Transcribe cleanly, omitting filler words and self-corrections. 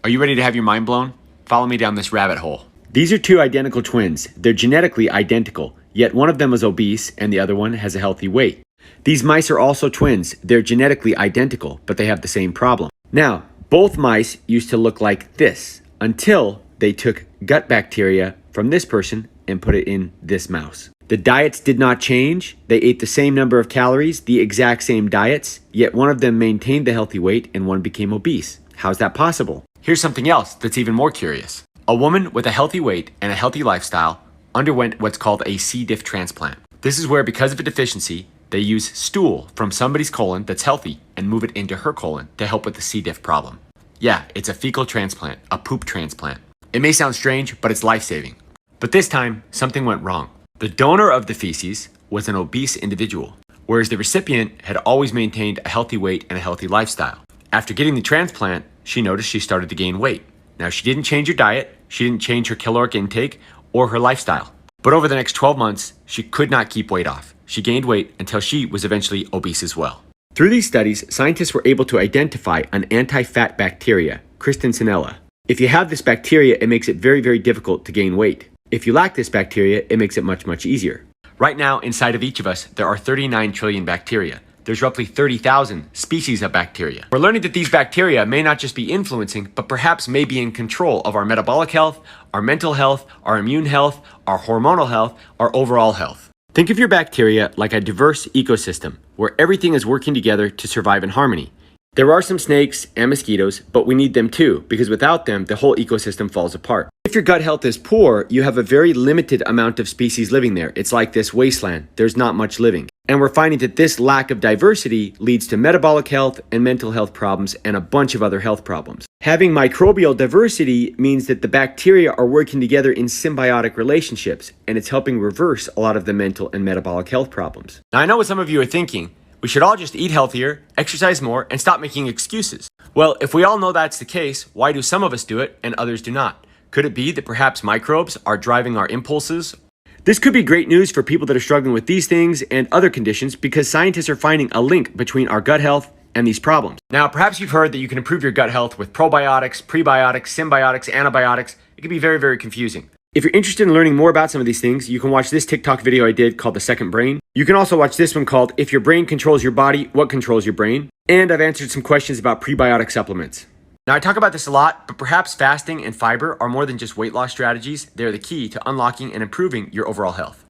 Are you ready to have your mind blown? Follow me down this rabbit hole. These are two identical twins. They're genetically identical, yet one of them is obese and the other one has a healthy weight. These mice are also twins. They're genetically identical, but they have the same problem. Now, both mice used to look like this until they took gut bacteria from this person and put it in this mouse. The diets did not change. They ate the same number of calories, the exact same diets, yet one of them maintained the healthy weight and one became obese. How's that possible? Here's something else that's even more curious. A woman with a healthy weight and a healthy lifestyle underwent what's called a C. diff transplant. This is where, because of a deficiency, they use stool from somebody's colon that's healthy and move it into her colon to help with the C. diff problem. Yeah, it's a fecal transplant, a poop transplant. It may sound strange, but it's life-saving. But this time, something went wrong. The donor of the feces was an obese individual, whereas the recipient had always maintained a healthy weight and a healthy lifestyle. After getting the transplant, she noticed she started to gain weight. Now, she didn't change her diet, she didn't change her caloric intake, or her lifestyle. But over the next 12 months, she could not keep weight off. She gained weight until she was eventually obese as well. Through these studies, scientists were able to identify an anti-fat bacteria, Kristinella. If you have this bacteria, it makes it very, very difficult to gain weight. If you lack this bacteria, it makes it much, much easier. Right now, inside of each of us, there are 39 trillion bacteria. There's roughly 30,000 species of bacteria. We're learning that these bacteria may not just be influencing, but perhaps may be in control of our metabolic health, our mental health, our immune health, our hormonal health, our overall health. Think of your bacteria like a diverse ecosystem where everything is working together to survive in harmony. There are some snakes and mosquitoes, but we need them too, because without them, the whole ecosystem falls apart. If your gut health is poor, you have a very limited amount of species living there. It's like this wasteland. There's not much living. And we're finding that this lack of diversity leads to metabolic health and mental health problems and a bunch of other health problems. Having microbial diversity means that the bacteria are working together in symbiotic relationships, and it's helping reverse a lot of the mental and metabolic health problems. Now, I know what some of you are thinking. We should all just eat healthier, exercise more, and stop making excuses. Well, if we all know that's the case, why do some of us do it and others do not? Could it be that perhaps microbes are driving our impulses? This could be great news for people that are struggling with these things and other conditions because scientists are finding a link between our gut health and these problems. Now, perhaps you've heard that you can improve your gut health with probiotics, prebiotics, symbiotics, antibiotics. It can be very, very confusing. If you're interested in learning more about some of these things, you can watch this TikTok video I did called The Second Brain. You can also watch this one called If Your Brain Controls Your Body, What Controls Your Brain? And I've answered some questions about prebiotic supplements. Now, I talk about this a lot, but perhaps fasting and fiber are more than just weight loss strategies. They're the key to unlocking and improving your overall health.